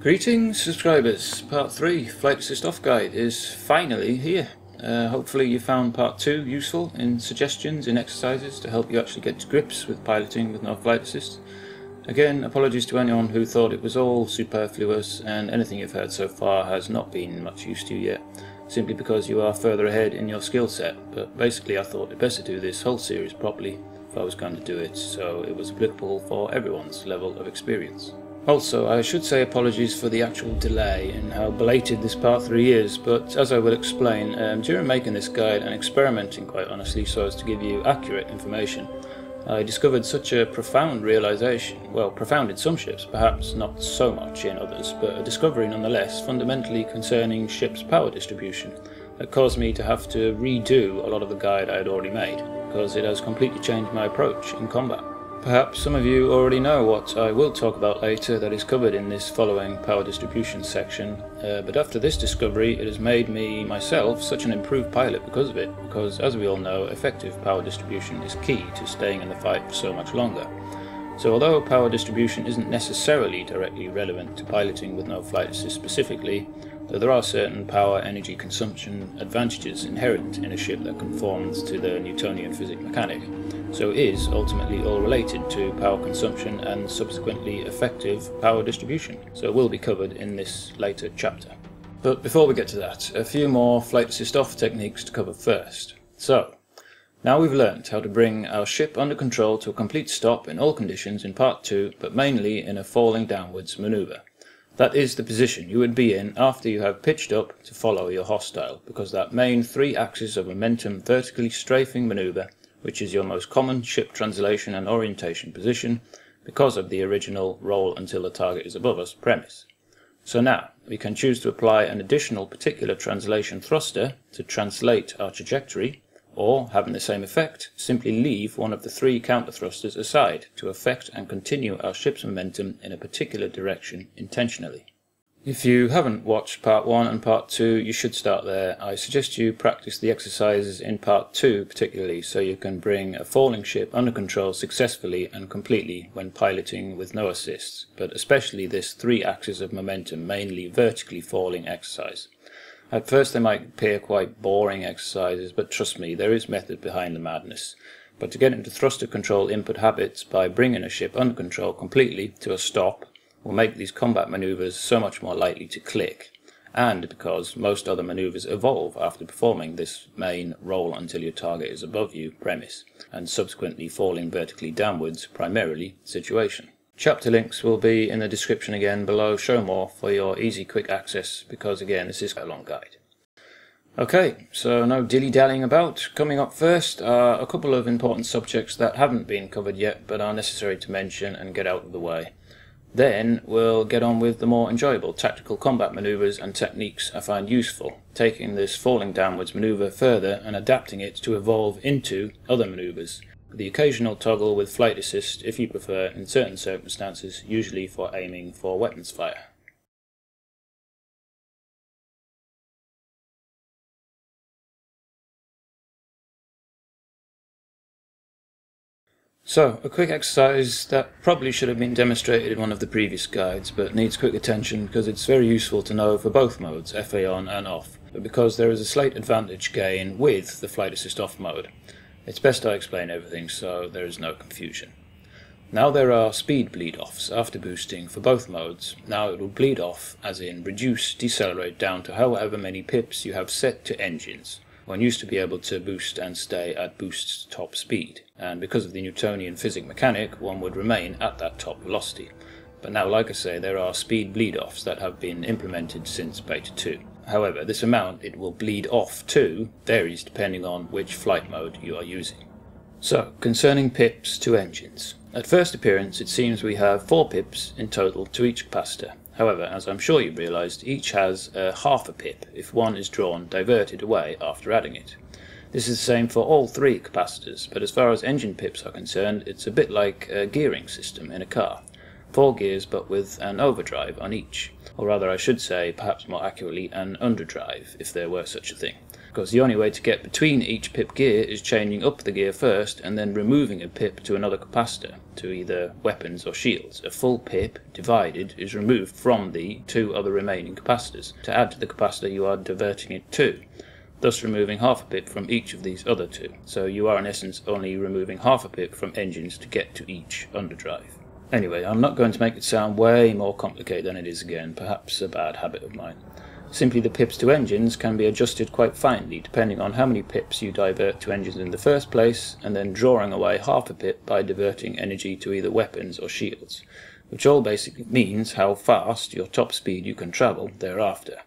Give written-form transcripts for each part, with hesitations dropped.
Greetings subscribers, part 3 Flight Assist Off Guide is finally here. Hopefully you found part 2 useful in suggestions and exercises to help you actually get to grips with piloting with no flight assist. Again, apologies to anyone who thought it was all superfluous and anything you've heard so far has not been much use to you yet, simply because you are further ahead in your skill set, but basically I thought it best to do this whole series properly if I was going to do it, so it was applicable for everyone's level of experience. Also, I should say apologies for the actual delay and how belated this part 3 is, but as I will explain, during making this guide and experimenting quite honestly so as to give you accurate information, I discovered such a profound realization, well, profound in some ships, perhaps not so much in others, but a discovery nonetheless fundamentally concerning ship's power distribution that caused me to have to redo a lot of the guide I had already made, because it has completely changed my approach in combat. Perhaps some of you already know what I will talk about later that is covered in this following power distribution section, but after this discovery it has made me myself such an improved pilot because of it, because as we all know, effective power distribution is key to staying in the fight for so much longer. So although power distribution isn't necessarily directly relevant to piloting with no flight assist specifically, though there are certain power energy consumption advantages inherent in a ship that conforms to the Newtonian physics mechanic, so it is ultimately all related to power consumption and subsequently effective power distribution, so it will be covered in this later chapter. But before we get to that, a few more flight assist off techniques to cover first. So, now we've learnt how to bring our ship under control to a complete stop in all conditions in part 2, but mainly in a falling downwards manoeuvre. That is the position you would be in after you have pitched up to follow your hostile, because that main 3 axis of momentum vertically strafing manoeuvre, which is your most common ship translation and orientation position, because of the original roll until the target is above us premise. So now, we can choose to apply an additional particular translation thruster to translate our trajectory, or, having the same effect, simply leave one of the 3 counter thrusters aside to affect and continue our ship's momentum in a particular direction intentionally. If you haven't watched part 1 and part 2, you should start there. I suggest you practice the exercises in part 2 particularly so you can bring a falling ship under control successfully and completely when piloting with no assists, but especially this 3 axis of momentum, mainly vertically falling exercise. At first they might appear quite boring exercises, but trust me, there is method behind the madness. But to get into thruster control input habits by bringing a ship under control completely to a stop will make these combat maneuvers so much more likely to click, and because most other maneuvers evolve after performing this main roll until your target is above you premise, and subsequently falling vertically downwards primarily situation. Chapter links will be in the description again below, show more for your easy quick access, because again this is a long guide. Okay, so no dilly-dallying about. Coming up first are a couple of important subjects that haven't been covered yet but are necessary to mention and get out of the way. Then we'll get on with the more enjoyable tactical combat maneuvers and techniques I find useful, taking this falling downwards maneuver further and adapting it to evolve into other maneuvers, with the occasional toggle with flight assist if you prefer in certain circumstances, usually for aiming for weapons fire. So, a quick exercise that probably should have been demonstrated in one of the previous guides, but needs quick attention because it's very useful to know for both modes, FA on and off, but because there is a slight advantage gain with the flight assist off mode. It's best I explain everything so there is no confusion. Now there are speed bleed-offs after boosting for both modes. Now it will bleed off as in reduce, decelerate down to however many pips you have set to engines. One used to be able to boost and stay at boost's top speed, and because of the Newtonian physics mechanic one would remain at that top velocity. But now, like I say, there are speed bleed-offs that have been implemented since Beta 2. However, this amount it will bleed off to varies depending on which flight mode you are using. So, concerning pips to engines. At first appearance it seems we have 4 pips in total to each capacitor. However, as I'm sure you've realised, each has half a pip if one is drawn diverted away after adding it. This is the same for all 3 capacitors, but as far as engine pips are concerned, it's a bit like a gearing system in a car. 4 gears but with an overdrive on each, or rather I should say, perhaps more accurately, an underdrive, if there were such a thing. because the only way to get between each pip gear is changing up the gear first and then removing a pip to another capacitor, to either weapons or shields. A full pip divided is removed from the two other remaining capacitors to add to the capacitor you are diverting it to, thus removing half a pip from each of these other two. So you are in essence only removing half a pip from engines to get to each underdrive. Anyway, I'm not going to make it sound way more complicated than it is again, perhaps a bad habit of mine. Simply the pips to engines can be adjusted quite finely depending on how many pips you divert to engines in the first place, and then drawing away half a pip by diverting energy to either weapons or shields, which all basically means how fast your top speed you can travel thereafter.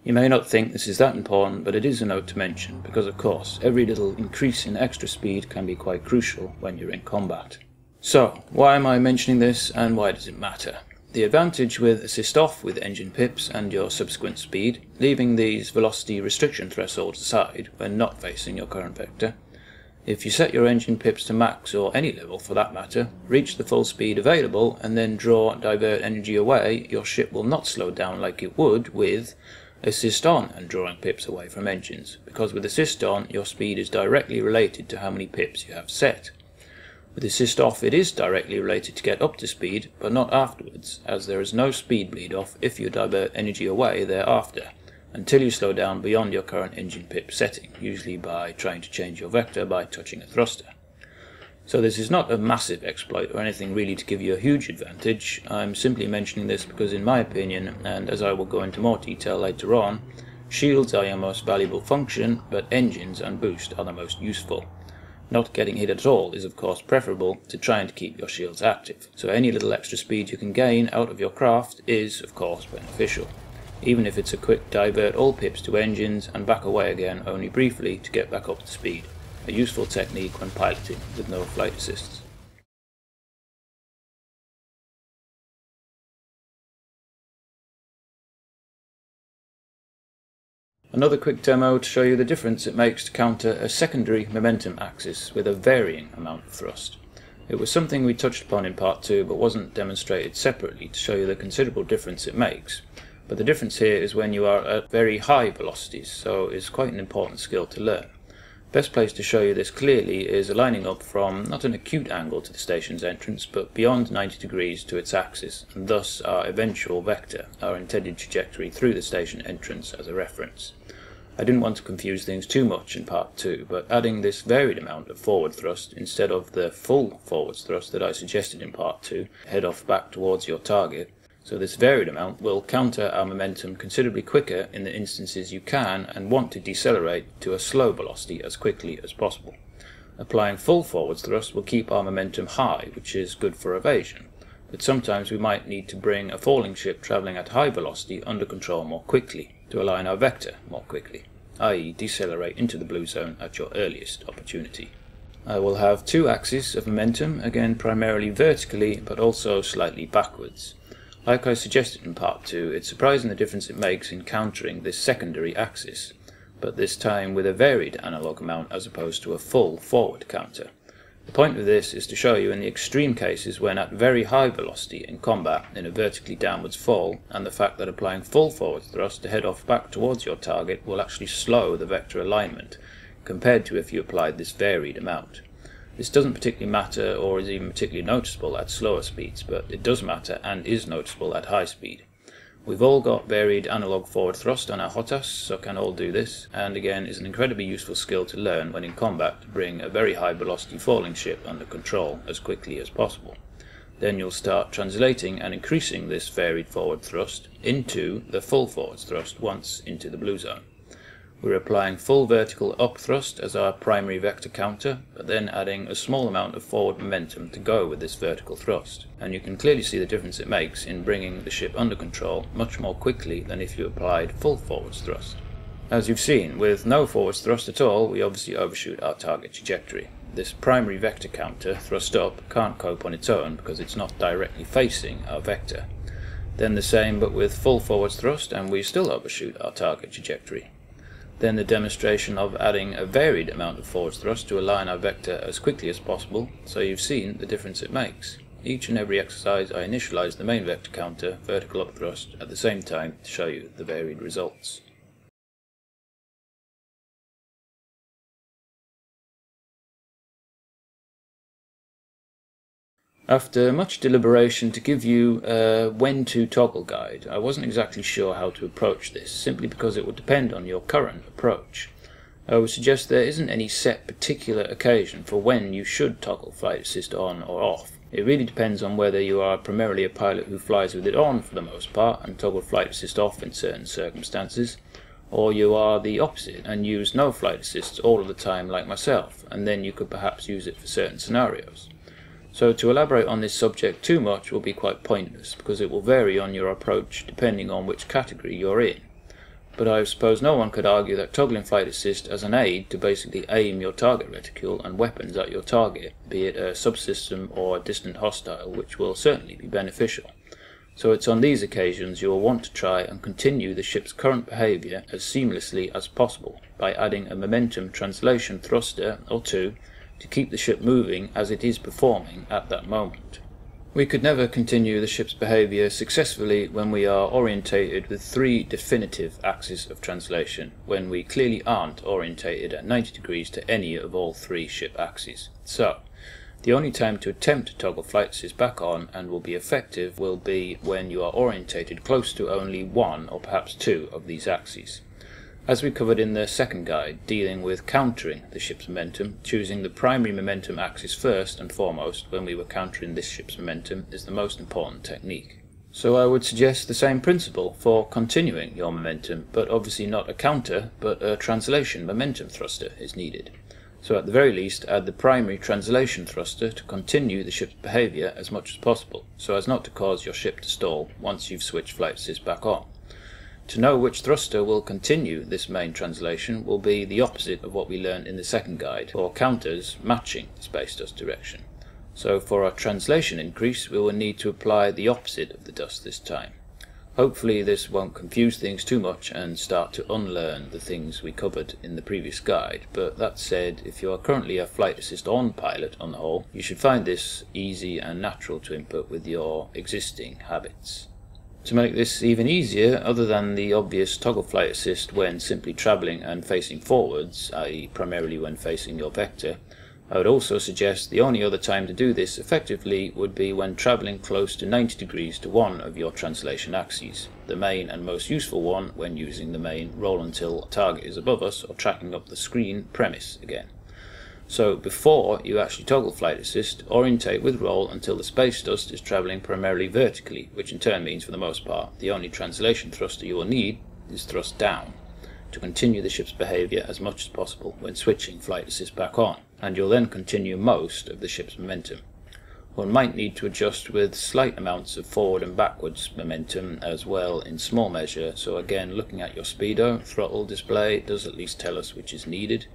You may not think this is that important, but it is a note to mention, because of course every little increase in extra speed can be quite crucial when you're in combat. So, why am I mentioning this and why does it matter? The advantage with assist off with engine pips and your subsequent speed, leaving these velocity restriction thresholds aside when not facing your current vector. If you set your engine pips to max, or any level for that matter, reach the full speed available and then divert energy away, your ship will not slow down like it would with assist on and drawing pips away from engines, because with assist on your speed is directly related to how many pips you have set. With assist off it is directly related to get up to speed, but not afterwards, as there is no speed bleed off if you divert energy away thereafter, until you slow down beyond your current engine pip setting, usually by trying to change your vector by touching a thruster. So this is not a massive exploit or anything really to give you a huge advantage. I'm simply mentioning this because in my opinion, and as I will go into more detail later on, shields are your most valuable function, but engines and boost are the most useful. Not getting hit at all is of course preferable to trying to keep your shields active, so any little extra speed you can gain out of your craft is of course beneficial, even if it's a quick divert all pips to engines and back away again only briefly to get back up to speed, a useful technique when piloting with no flight assists. Another quick demo to show you the difference it makes to counter a secondary momentum axis with a varying amount of thrust. It was something we touched upon in part 2 but wasn't demonstrated separately to show you the considerable difference it makes. But the difference here is when you are at very high velocities, so it's quite an important skill to learn. Best place to show you this clearly is aligning up from not an acute angle to the station's entrance but beyond 90 degrees to its axis, and thus our eventual vector, our intended trajectory through the station entrance as a reference. I didn't want to confuse things too much in part 2, but adding this varied amount of forward thrust instead of the full forwards thrust that I suggested in part 2, head off back towards your target, so this varied amount will counter our momentum considerably quicker in the instances you can and want to decelerate to a slow velocity as quickly as possible. Applying full forwards thrust will keep our momentum high, which is good for evasion, but sometimes we might need to bring a falling ship travelling at high velocity under control more quickly, to align our vector more quickly, i.e. decelerate into the blue zone at your earliest opportunity. I will have two axes of momentum, again primarily vertically but also slightly backwards. Like I suggested in part 2, it's surprising the difference it makes in countering this secondary axis, but this time with a varied analog amount as opposed to a full forward counter. The point of this is to show you in the extreme cases when at very high velocity in combat in a vertically downwards fall, and the fact that applying full forward thrust to head off back towards your target will actually slow the vector alignment, compared to if you applied this varied amount. This doesn't particularly matter or is even particularly noticeable at slower speeds, but it does matter and is noticeable at high speed. We've all got varied analog forward thrust on our HOTAS, so can all do this, and again is an incredibly useful skill to learn when in combat to bring a very high velocity falling ship under control as quickly as possible. Then you'll start translating and increasing this varied forward thrust into the full forward thrust once into the blue zone. We're applying full vertical up thrust as our primary vector counter, but then adding a small amount of forward momentum to go with this vertical thrust, and you can clearly see the difference it makes in bringing the ship under control much more quickly than if you applied full forwards thrust. As you've seen, with no forwards thrust at all, we obviously overshoot our target trajectory. This primary vector counter, thrust up, can't cope on its own because it's not directly facing our vector. Then the same but with full forwards thrust and we still overshoot our target trajectory. Then the demonstration of adding a varied amount of forward thrust to align our vector as quickly as possible, so you've seen the difference it makes. Each and every exercise I initialize the main vector counter, vertical up thrust, at the same time to show you the varied results. After much deliberation to give you a when to toggle guide, I wasn't exactly sure how to approach this, simply because it would depend on your current approach. I would suggest there isn't any set particular occasion for when you should toggle flight assist on or off. It really depends on whether you are primarily a pilot who flies with it on for the most part and toggle flight assist off in certain circumstances, or you are the opposite and use no flight assist all of the time like myself, and then you could perhaps use it for certain scenarios. So to elaborate on this subject too much will be quite pointless, because it will vary on your approach depending on which category you're in. But I suppose no one could argue that toggling flight assist as an aid to basically aim your target reticule and weapons at your target, be it a subsystem or a distant hostile, which will certainly be beneficial. So it's on these occasions you will want to try and continue the ship's current behaviour as seamlessly as possible by adding a momentum translation thruster or two to keep the ship moving as it is performing at that moment. We could never continue the ship's behaviour successfully when we are orientated with 3 definitive axes of translation, when we clearly aren't orientated at 90 degrees to any of all 3 ship axes. So, the only time to attempt to toggle flight assist back on and will be effective will be when you are orientated close to only 1 or perhaps 2 of these axes. As we covered in the second guide, dealing with countering the ship's momentum, choosing the primary momentum axis first and foremost when we were countering this ship's momentum is the most important technique. So I would suggest the same principle for continuing your momentum, but obviously not a counter, but a translation momentum thruster is needed. So at the very least add the primary translation thruster to continue the ship's behaviour as much as possible, so as not to cause your ship to stall once you've switched flight assist back on. To know which thruster will continue this main translation will be the opposite of what we learned in the second guide, or counters matching the space dust direction. So for our translation increase we will need to apply the opposite of the dust this time. Hopefully this won't confuse things too much and start to unlearn the things we covered in the previous guide, but that said, if you are currently a flight assist on pilot on the whole, you should find this easy and natural to input with your existing habits. To make this even easier, other than the obvious toggle flight assist when simply travelling and facing forwards, i.e. primarily when facing your vector, I would also suggest the only other time to do this effectively would be when travelling close to 90 degrees to one of your translation axes, the main and most useful one when using the main roll until target is above us or tracking up the screen premise again. So before you actually toggle flight assist, orientate with roll until the space dust is travelling primarily vertically, which in turn means for the most part the only translation thruster you will need is thrust down to continue the ship's behaviour as much as possible when switching flight assist back on, and you'll then continue most of the ship's momentum. One might need to adjust with slight amounts of forward and backwards momentum as well in small measure, so again looking at your speedo, throttle display does at least tell us which is needed,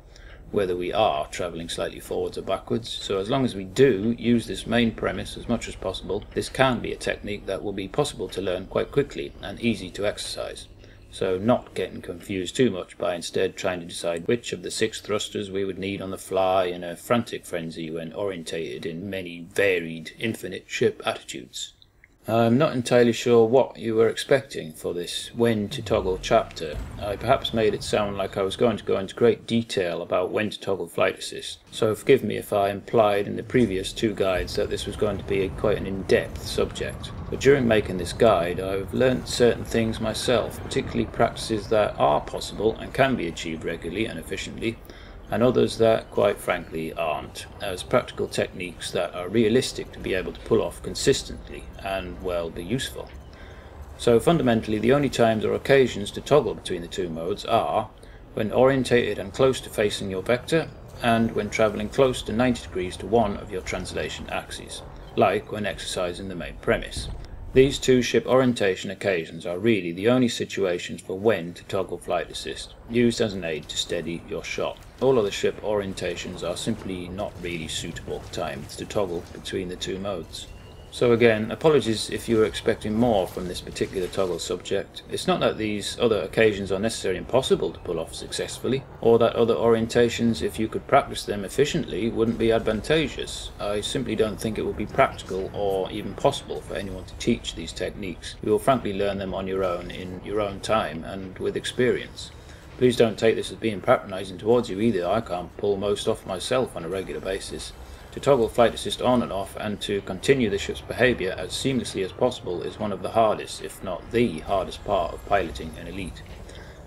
whether we are travelling slightly forwards or backwards. So as long as we do use this main premise as much as possible, this can be a technique that will be possible to learn quite quickly and easy to exercise. So not getting confused too much by instead trying to decide which of the 6 thrusters we would need on the fly in a frantic frenzy when orientated in many varied infinite ship attitudes. I'm not entirely sure what you were expecting for this when to toggle chapter. I perhaps made it sound like I was going to go into great detail about when to toggle flight assist, so forgive me if I implied in the previous 2 guides that this was going to be quite an in-depth subject. But during making this guide I've learnt certain things myself, particularly practices that are possible and can be achieved regularly and efficiently, and others that quite frankly aren't, as practical techniques that are realistic to be able to pull off consistently and, well, be useful. So fundamentally the only times or occasions to toggle between the 2 modes are when orientated and close to facing your vector, and when travelling close to 90 degrees to one of your translation axes, like when exercising the main premise. These 2 ship orientation occasions are really the only situations for when to toggle flight assist, used as an aid to steady your shot. All other ship orientations are simply not really suitable times to toggle between the 2 modes. So again, apologies if you were expecting more from this particular toggle subject. It's not that these other occasions are necessarily impossible to pull off successfully, or that other orientations, if you could practice them efficiently, wouldn't be advantageous. I simply don't think it would be practical or even possible for anyone to teach these techniques. You will frankly learn them on your own, in your own time, and with experience. Please don't take this as being patronising towards you either. I can't pull most off myself on a regular basis. To toggle flight assist on and off and to continue the ship's behaviour as seamlessly as possible is one of the hardest, if not the hardest part of piloting an Elite.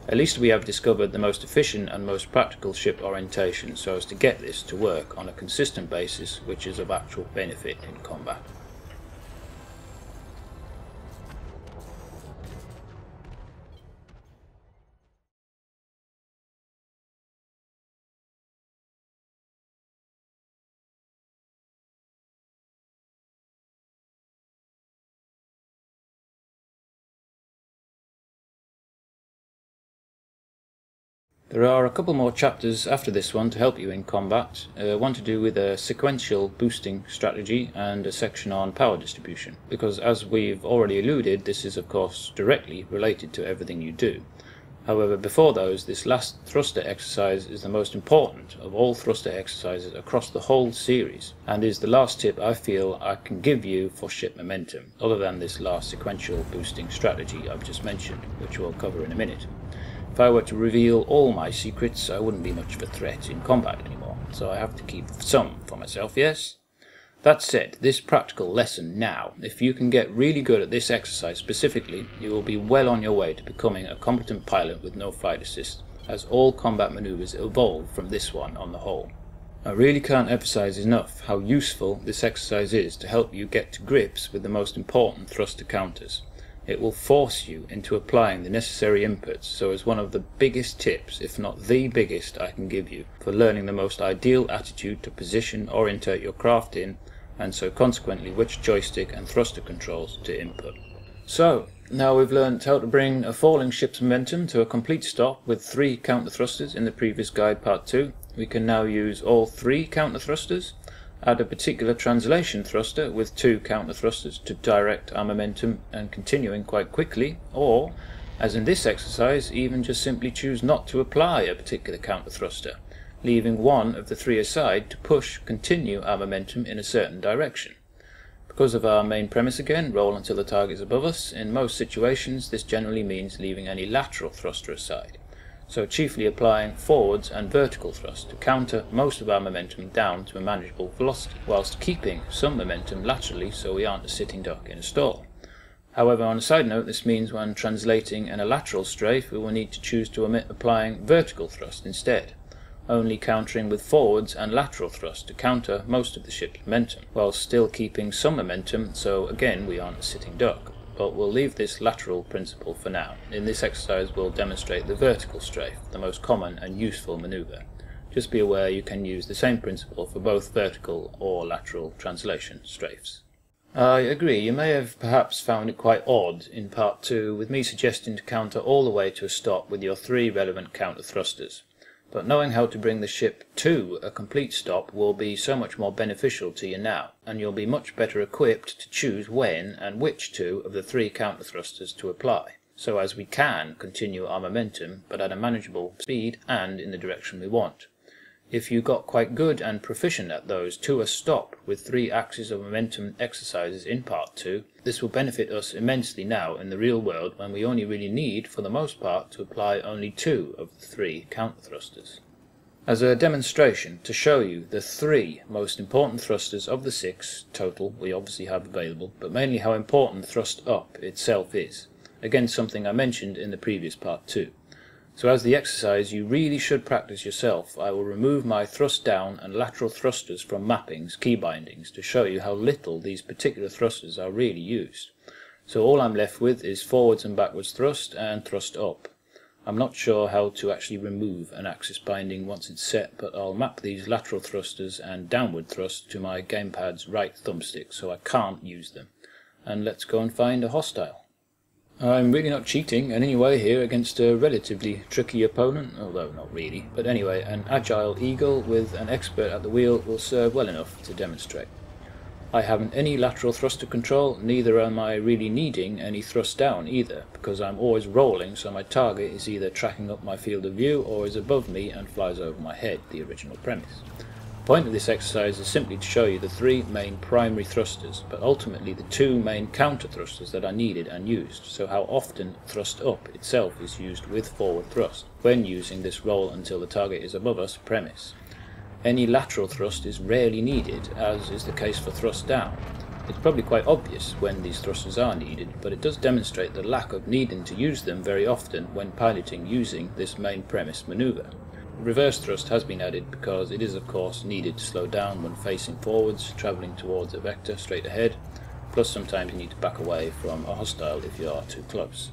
At least we have discovered the most efficient and most practical ship orientation so as to get this to work on a consistent basis, which is of actual benefit in combat. There are a couple more chapters after this one to help you in combat, one to do with a sequential boosting strategy and a section on power distribution, because as we've already alluded, this is of course directly related to everything you do. However, before those, this last thruster exercise is the most important of all thruster exercises across the whole series, and is the last tip I feel I can give you for ship momentum, other than this last sequential boosting strategy I've just mentioned, which we'll cover in a minute. If I were to reveal all my secrets, I wouldn't be much of a threat in combat anymore, so I have to keep some for myself, yes? That said, this practical lesson now, if you can get really good at this exercise specifically, you will be well on your way to becoming a competent pilot with no flight assist, as all combat maneuvers evolve from this one on the whole. I really can't emphasize enough how useful this exercise is to help you get to grips with the most important thruster counters. It will force you into applying the necessary inputs, so is one of the biggest tips, if not the biggest, I can give you for learning the most ideal attitude to position orientate your craft in, and so consequently which joystick and thruster controls to input. So, now we've learnt how to bring a falling ship's momentum to a complete stop with 3 counter thrusters in the previous guide part 2, we can now use all 3 counter thrusters, add a particular translation thruster with 2 counter thrusters to direct our momentum and continuing quite quickly, or, as in this exercise, even just simply choose not to apply a particular counter thruster, leaving one of the 3 aside to continue our momentum in a certain direction. Because of our main premise again, roll until the target is above us, in most situations this generally means leaving any lateral thruster aside, so chiefly applying forwards and vertical thrust to counter most of our momentum down to a manageable velocity, whilst keeping some momentum laterally so we aren't a sitting duck in a stall. However, on a side note, this means when translating in a lateral strafe we will need to choose to omit applying vertical thrust instead, only countering with forwards and lateral thrust to counter most of the ship's momentum, whilst still keeping some momentum so again we aren't a sitting duck. But we'll leave this lateral principle for now. In this exercise we'll demonstrate the vertical strafe, the most common and useful manoeuvre. Just be aware you can use the same principle for both vertical or lateral translation strafes. I agree, you may have perhaps found it quite odd in part 2 with me suggesting to counter all the way to a stop with your 3 relevant counter thrusters. But knowing how to bring the ship to a complete stop will be so much more beneficial to you now, and you'll be much better equipped to choose when and which 2 of the 3 counter thrusters to apply, so as we can continue our momentum but at a manageable speed and in the direction we want. If you got quite good and proficient at those to a stop with 3 axes of momentum exercises in part 2, this will benefit us immensely now in the real world when we only really need, for the most part, to apply only 2 of the 3 counter thrusters. As a demonstration to show you the 3 most important thrusters of the 6 total we obviously have available, but mainly how important thrust up itself is, again something I mentioned in the previous part 2. So as the exercise you really should practice yourself, I will remove my thrust down and lateral thrusters from mappings, key bindings, to show you how little these particular thrusters are really used. So all I'm left with is forwards and backwards thrust and thrust up. I'm not sure how to actually remove an axis binding once it's set, but I'll map these lateral thrusters and downward thrust to my gamepad's right thumbstick so I can't use them. And let's go and find a hostile. I'm really not cheating in any way here against a relatively tricky opponent, although not really, but anyway, an agile eagle with an expert at the wheel will serve well enough to demonstrate. I haven't any lateral thruster control, neither am I really needing any thrust down either, because I'm always rolling so my target is either tracking up my field of view or is above me and flies over my head, the original premise. The point of this exercise is simply to show you the 3 main primary thrusters, but ultimately the 2 main counter thrusters that are needed and used, so how often thrust up itself is used with forward thrust, when using this roll until the target is above us premise. Any lateral thrust is rarely needed, as is the case for thrust down. It's probably quite obvious when these thrusters are needed, but it does demonstrate the lack of needing to use them very often when piloting using this main premise manoeuvre. Reverse thrust has been added because it is of course needed to slow down when facing forwards, travelling towards a vector straight ahead, plus sometimes you need to back away from a hostile if you are too close.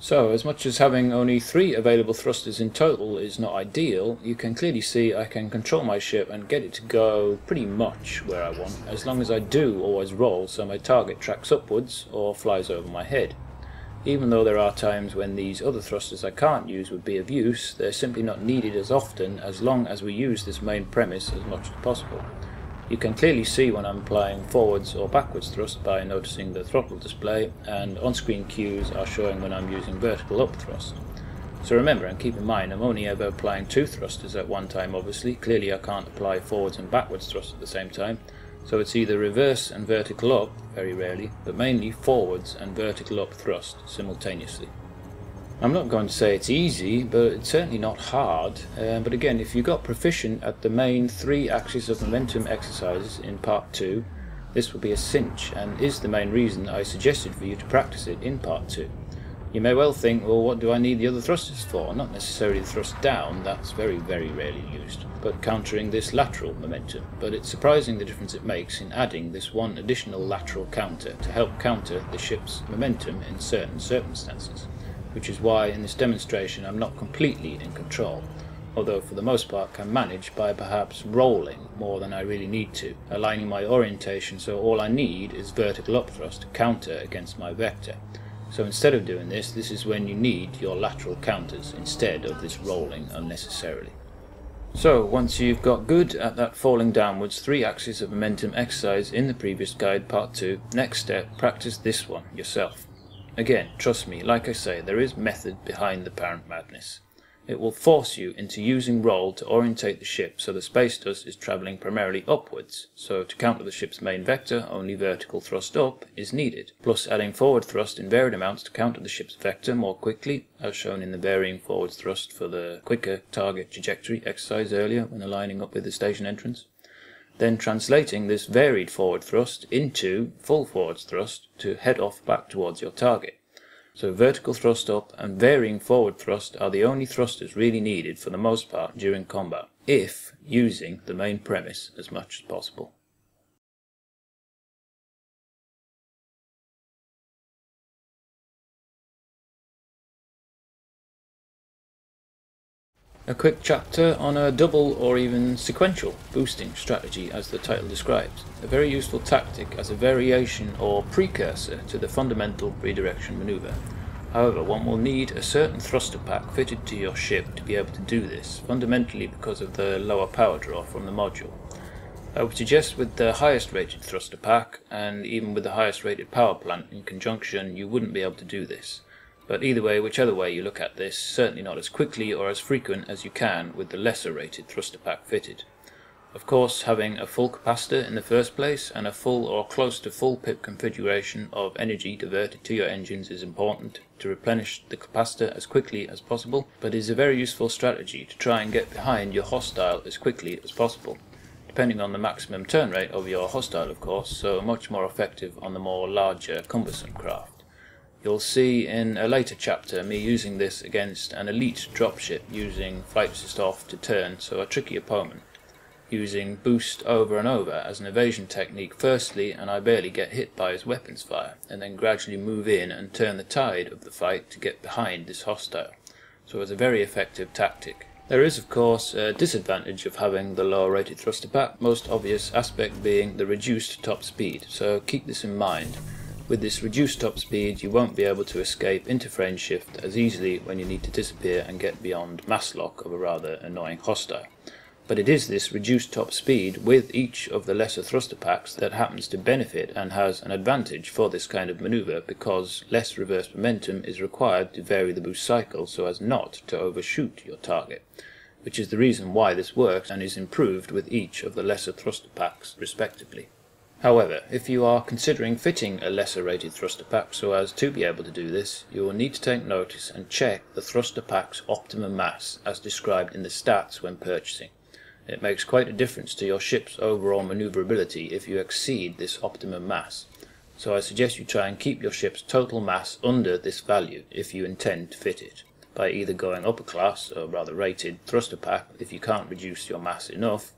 So, as much as having only 3 available thrusters in total is not ideal, you can clearly see I can control my ship and get it to go pretty much where I want, as long as I do always roll so my target tracks upwards or flies over my head. Even though there are times when these other thrusters I can't use would be of use, they're simply not needed as often as long as we use this main premise as much as possible. You can clearly see when I'm applying forwards or backwards thrust by noticing the throttle display, and on-screen cues are showing when I'm using vertical up thrust. So remember and keep in mind I'm only ever applying 2 thrusters at one time obviously. Clearly I can't apply forwards and backwards thrust at the same time, so it's either reverse and vertical up, very rarely, but mainly forwards and vertical up thrust simultaneously. I'm not going to say it's easy, but it's certainly not hard, but again, if you got proficient at the main 3 axes of momentum exercises in part 2, this will be a cinch, and is the main reason I suggested for you to practice it in part 2. You may well think, well, what do I need the other thrusters for? Not necessarily the thrust down, that's very rarely used, but countering this lateral momentum. But it's surprising the difference it makes in adding this one additional lateral counter to help counter the ship's momentum in certain circumstances. Which is why in this demonstration I'm not completely in control, although for the most part can manage by perhaps rolling more than I really need to, aligning my orientation so all I need is vertical up thrust to counter against my vector. So instead of doing this, this is when you need your lateral counters instead of this rolling unnecessarily. So once you've got good at that falling downwards 3 axis of momentum exercise in the previous guide part 2, next step, practice this one yourself. Again, trust me, like I say, there is method behind the apparent madness. It will force you into using roll to orientate the ship so the space dust is travelling primarily upwards, so to counter the ship's main vector, only vertical thrust up is needed, plus adding forward thrust in varied amounts to counter the ship's vector more quickly, as shown in the varying forward thrust for the quicker target trajectory exercise earlier when aligning up with the station entrance. Then translating this varied forward thrust into full forward thrust to head off back towards your target. So vertical thrust up and varying forward thrust are the only thrusters really needed for the most part during combat, if using the main premise as much as possible. A quick chapter on a double or even sequential boosting strategy, as the title describes. A very useful tactic as a variation or precursor to the fundamental redirection maneuver. However, one will need a certain thruster pack fitted to your ship to be able to do this, fundamentally because of the lower power draw from the module. I would suggest with the highest rated thruster pack, and even with the highest rated power plant in conjunction, you wouldn't be able to do this. But either way, whichever way you look at this, certainly not as quickly or as frequent as you can with the lesser rated thruster pack fitted. Of course, having a full capacitor in the first place and a full or close to full pip configuration of energy diverted to your engines is important to replenish the capacitor as quickly as possible, but is a very useful strategy to try and get behind your hostile as quickly as possible, depending on the maximum turn rate of your hostile of course, so much more effective on the more larger cumbersome craft. You'll see in a later chapter me using this against an elite dropship using flight assist off to turn, so a tricky opponent, using boost over and over as an evasion technique firstly, and I barely get hit by his weapons fire, and then gradually move in and turn the tide of the fight to get behind this hostile. So it's a very effective tactic. There is of course a disadvantage of having the lower rated thruster pack, most obvious aspect being the reduced top speed, so keep this in mind. With this reduced top speed you won't be able to escape into frame shift as easily when you need to disappear and get beyond mass lock of a rather annoying hostile. But it is this reduced top speed with each of the lesser thruster packs that happens to benefit and has an advantage for this kind of maneuver, because less reverse momentum is required to vary the boost cycle so as not to overshoot your target, which is the reason why this works and is improved with each of the lesser thruster packs respectively. However, if you are considering fitting a lesser rated thruster pack so as to be able to do this, you will need to take notice and check the thruster pack's optimum mass as described in the stats when purchasing. It makes quite a difference to your ship's overall manoeuvrability if you exceed this optimum mass, so I suggest you try and keep your ship's total mass under this value if you intend to fit it, by either going up a class, or rather rated, thruster pack if you can't reduce your mass enough,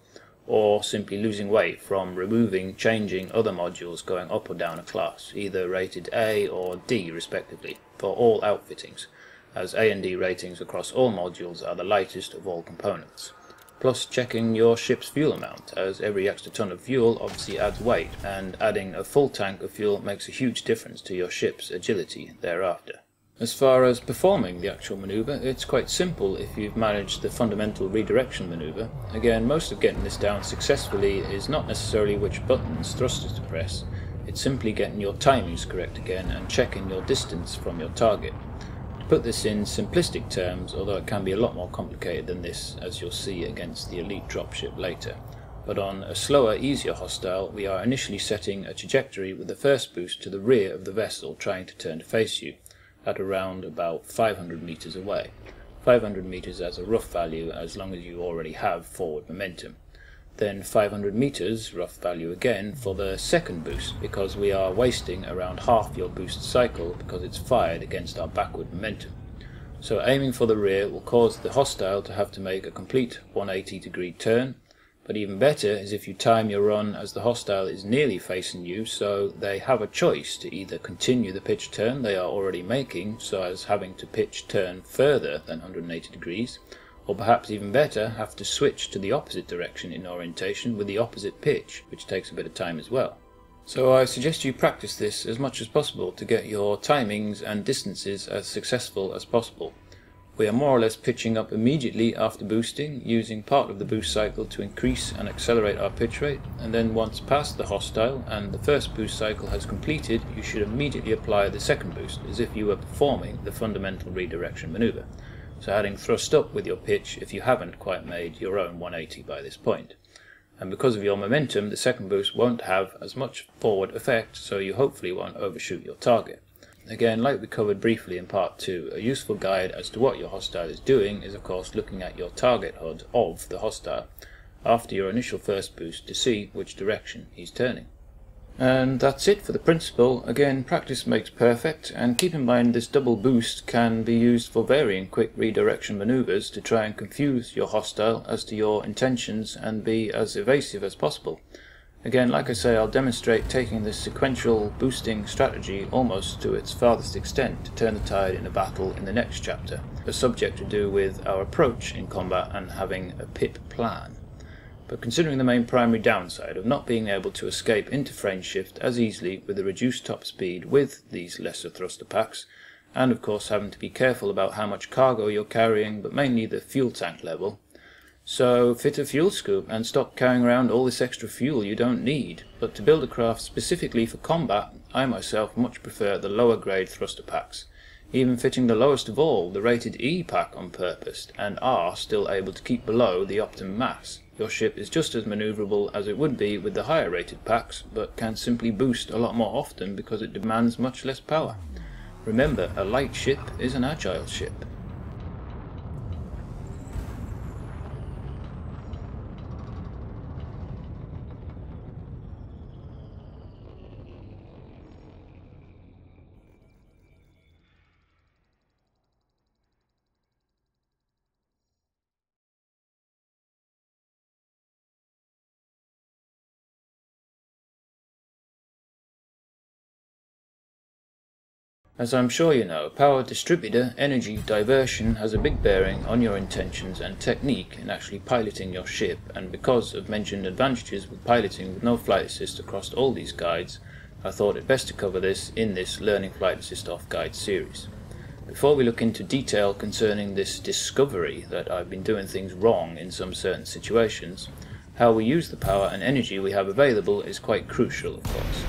or simply losing weight from removing, changing other modules going up or down a class, either rated A or D respectively, for all outfittings, as A and D ratings across all modules are the lightest of all components. Plus checking your ship's fuel amount, as every extra ton of fuel obviously adds weight, and adding a full tank of fuel makes a huge difference to your ship's agility thereafter. As far as performing the actual manoeuvre, it's quite simple if you've managed the fundamental redirection manoeuvre. Again, most of getting this down successfully is not necessarily which buttons thrusters to press, it's simply getting your timings correct again and checking your distance from your target. To put this in simplistic terms, although it can be a lot more complicated than this, as you'll see against the elite dropship later, but on a slower, easier hostile, we are initially setting a trajectory with the first boost to the rear of the vessel trying to turn to face you, at around about 500 meters away. 500 meters as a rough value as long as you already have forward momentum. Then 500 meters, rough value again, for the second boost, because we are wasting around half your boost cycle because it's fired against our backward momentum. So aiming for the rear will cause the hostile to have to make a complete 180-degree turn, but even better is if you time your run as the hostile is nearly facing you, so they have a choice to either continue the pitch turn they are already making, so as having to pitch turn further than 180 degrees, or perhaps even better, have to switch to the opposite direction in orientation with the opposite pitch, which takes a bit of time as well. So I suggest you practice this as much as possible to get your timings and distances as successful as possible. We are more or less pitching up immediately after boosting, using part of the boost cycle to increase and accelerate our pitch rate, and then once past the hostile and the first boost cycle has completed, you should immediately apply the second boost, as if you were performing the fundamental redirection manoeuvre, so adding thrust up with your pitch if you haven't quite made your own 180 by this point. And because of your momentum, the second boost won't have as much forward effect, so you hopefully won't overshoot your target. Again, like we covered briefly in part 2, a useful guide as to what your hostile is doing is of course looking at your target HUD of the hostile after your initial first boost to see which direction he's turning. And that's it for the principle. Again, practice makes perfect, and keep in mind this double boost can be used for varying quick redirection maneuvers to try and confuse your hostile as to your intentions and be as evasive as possible. Again, like I say, I'll demonstrate taking this sequential boosting strategy almost to its farthest extent to turn the tide in a battle in the next chapter, a subject to do with our approach in combat and having a pip plan. But considering the main primary downside of not being able to escape into frame shift as easily with a reduced top speed with these lesser thruster packs, and of course having to be careful about how much cargo you're carrying, but mainly the fuel tank level, so fit a fuel scoop and stop carrying around all this extra fuel you don't need. But to build a craft specifically for combat, I myself much prefer the lower grade thruster packs, even fitting the lowest of all, the rated E pack on purpose, and are still able to keep below the optimum mass. Your ship is just as manoeuvrable as it would be with the higher rated packs, but can simply boost a lot more often because it demands much less power. Remember, a light ship is an agile ship. As I'm sure you know, power distributor energy diversion has a big bearing on your intentions and technique in actually piloting your ship, and because of mentioned advantages with piloting with no flight assist across all these guides, I thought it best to cover this in this Learning Flight Assist Off Guide series. Before we look into detail concerning this discovery that I've been doing things wrong in some certain situations, how we use the power and energy we have available is quite crucial, of course.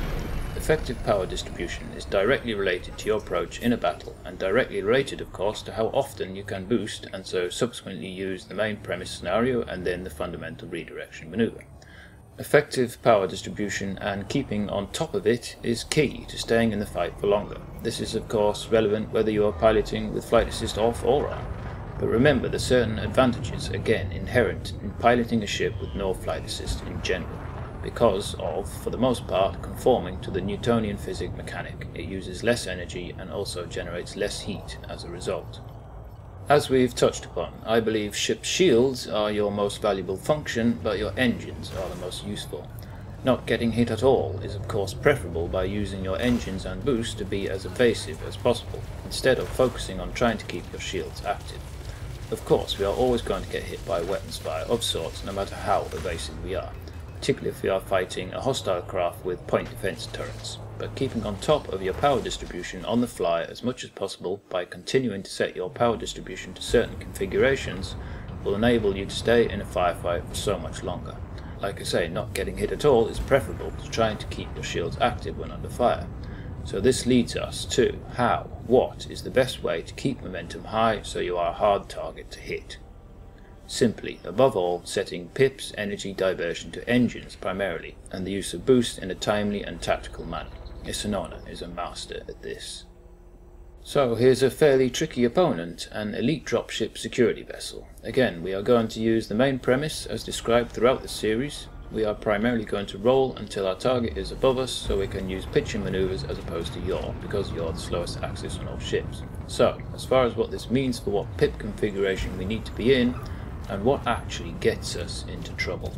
Effective power distribution is directly related to your approach in a battle, and directly related of course to how often you can boost and so subsequently use the main premise scenario and then the fundamental redirection maneuver. Effective power distribution and keeping on top of it is key to staying in the fight for longer. This is of course relevant whether you are piloting with flight assist off or on. But remember the certain advantages again inherent in piloting a ship with no flight assist in general, because of, for the most part, conforming to the Newtonian physics mechanic. It uses less energy and also generates less heat as a result. As we've touched upon, I believe ship shields are your most valuable function, but your engines are the most useful. Not getting hit at all is of course preferable by using your engines and boost to be as evasive as possible, instead of focusing on trying to keep your shields active. Of course, we are always going to get hit by weapons fire of sorts, no matter how evasive we are, particularly if we are fighting a hostile craft with point defense turrets. But keeping on top of your power distribution on the fly as much as possible by continuing to set your power distribution to certain configurations will enable you to stay in a firefight for so much longer. Like I say, not getting hit at all is preferable to trying to keep your shields active when under fire. So this leads us to what is the best way to keep momentum high so you are a hard target to hit. Simply, above all, setting PIP's energy diversion to engines primarily, and the use of boost in a timely and tactical manner. Isanona is a master at this. So here's a fairly tricky opponent, an elite dropship security vessel. Again, we are going to use the main premise as described throughout the series. We are primarily going to roll until our target is above us, so we can use pitching maneuvers as opposed to yaw, because yaw is the slowest axis on all ships. So, as far as what this means for what pip configuration we need to be in, and what actually gets us into trouble.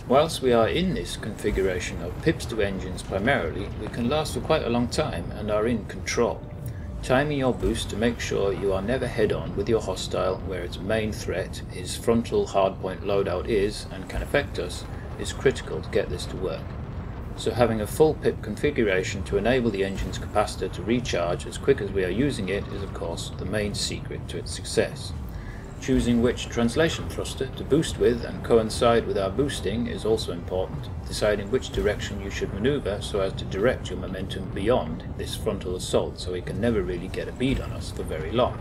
Whilst we are in this configuration of pips to engines primarily, we can last for quite a long time and are in control. Timing your boost to make sure you are never head-on with your hostile where its main threat, his frontal hardpoint loadout is and can affect us, is critical to get this to work. So having a full pip configuration to enable the engine's capacitor to recharge as quick as we are using it is of course the main secret to its success. Choosing which translation thruster to boost with and coincide with our boosting is also important, deciding which direction you should maneuver so as to direct your momentum beyond this frontal assault so it can never really get a bead on us for very long,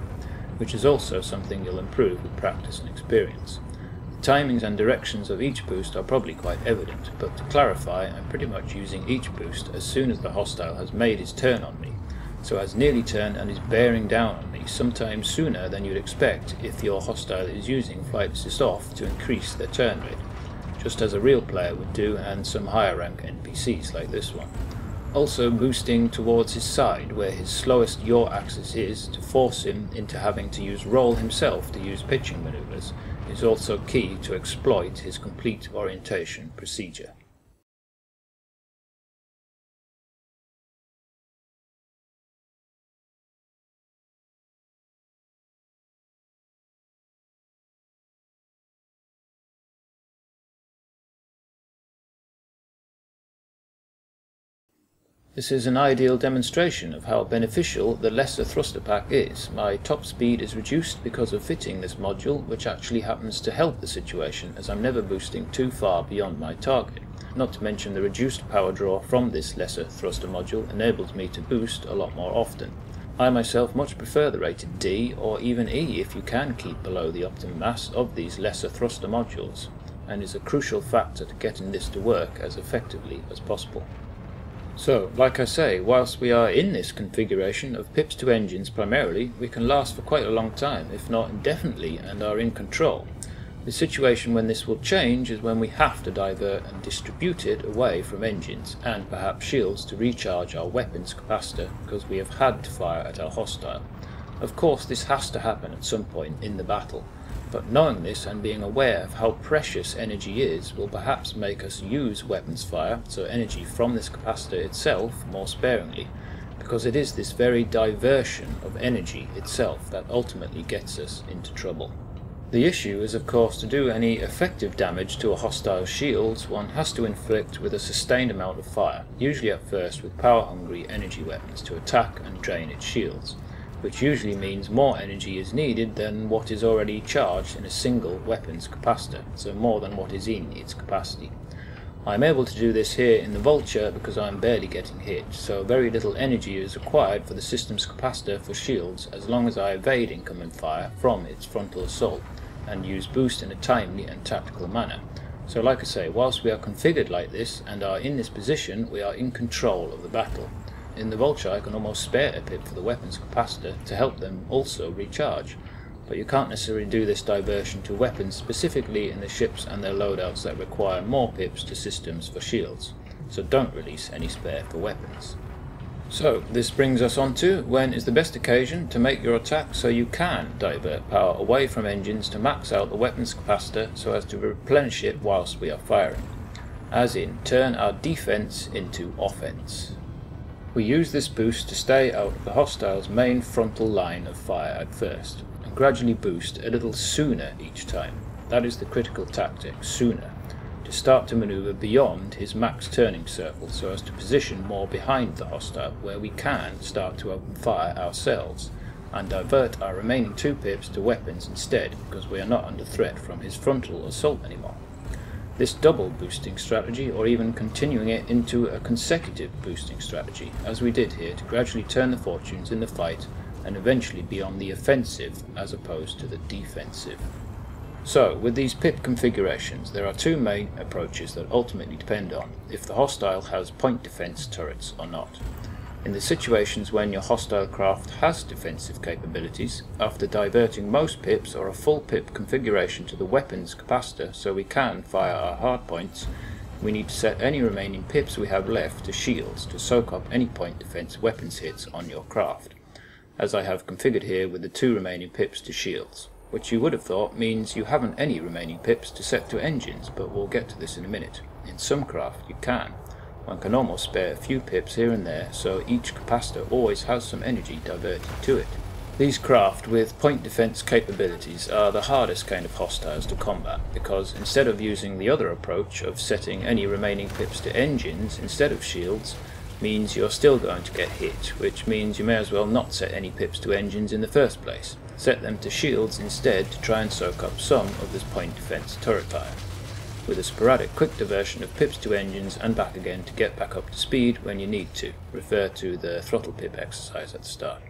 which is also something you'll improve with practice and experience. The timings and directions of each boost are probably quite evident, but to clarify, I'm pretty much using each boost as soon as the hostile has made his turn on me, so has nearly turned and is bearing down on me, sometimes sooner than you'd expect if your hostile is using flight assist off to increase their turn rate, just as a real player would do and some higher rank NPCs like this one. Also boosting towards his side where his slowest yaw axis is to force him into having to use roll himself to use pitching maneuvers is also key to exploit his complete orientation procedure. This is an ideal demonstration of how beneficial the lesser thruster pack is. My top speed is reduced because of fitting this module, which actually happens to help the situation as I'm never boosting too far beyond my target. Not to mention the reduced power draw from this lesser thruster module enables me to boost a lot more often. I myself much prefer the rated D or even E if you can keep below the optimum mass of these lesser thruster modules, and is a crucial factor to getting this to work as effectively as possible. So, like I say, whilst we are in this configuration of pips to engines primarily, we can last for quite a long time, if not indefinitely, and are in control. The situation when this will change is when we have to divert and distribute it away from engines, and perhaps shields to recharge our weapons capacitor, because we have had to fire at our hostile. Of course this has to happen at some point in the battle, but knowing this and being aware of how precious energy is will perhaps make us use weapons fire, so energy from this capacitor itself, more sparingly, because it is this very diversion of energy itself that ultimately gets us into trouble. The issue is of course to do any effective damage to a hostile shield, one has to inflict with a sustained amount of fire, usually at first with power-hungry energy weapons to attack and drain its shields, which usually means more energy is needed than what is already charged in a single weapon's capacitor, so more than what is in its capacity. I am able to do this here in the Vulture because I am barely getting hit, so very little energy is required for the system's capacitor for shields as long as I evade incoming fire from its frontal assault and use boost in a timely and tactical manner. So like I say, whilst we are configured like this and are in this position, we are in control of the battle. In the Vulture I can almost spare a pip for the weapons capacitor to help them also recharge. but you can't necessarily do this diversion to weapons, specifically in the ships and their loadouts that require more pips to systems for shields, so don't release any spare for weapons. So this brings us on to when is the best occasion to make your attack so you can divert power away from engines to max out the weapon's capacitor so as to replenish it whilst we are firing, as in turn our defense into offense. We use this boost to stay out of the hostile's main frontal line of fire at first, and gradually boost a little sooner each time. That is the critical tactic, sooner, to start to maneuver beyond his max turning circle so as to position more behind the hostile where we can start to open fire ourselves and divert our remaining 2 pips to weapons instead, because we are not under threat from his frontal assault anymore. This double boosting strategy, or even continuing it into a consecutive boosting strategy, as we did here, to gradually turn the fortunes in the fight and eventually be on the offensive as opposed to the defensive. So, with these pip configurations, there are 2 main approaches that ultimately depend on if the hostile has point defense turrets or not. In the situations when your hostile craft has defensive capabilities, after diverting most pips or a full pip configuration to the weapon's capacitor so we can fire our hardpoints, we need to set any remaining pips we have left to shields to soak up any point defense weapons hits on your craft, as I have configured here with the 2 remaining pips to shields, which you would have thought means you haven't any remaining pips to set to engines, but we'll get to this in a minute. In some craft you can. One can almost spare a few pips here and there, so each capacitor always has some energy diverted to it. These craft with point defense capabilities are the hardest kind of hostiles to combat, because instead of using the other approach of setting any remaining pips to engines instead of shields, means you're still going to get hit, which means you may as well not set any pips to engines in the first place. Set them to shields instead to try and soak up some of this point defense turret fire, with a sporadic quick diversion of pips to engines and back again to get back up to speed when you need to. Refer to the throttle pip exercise at the start.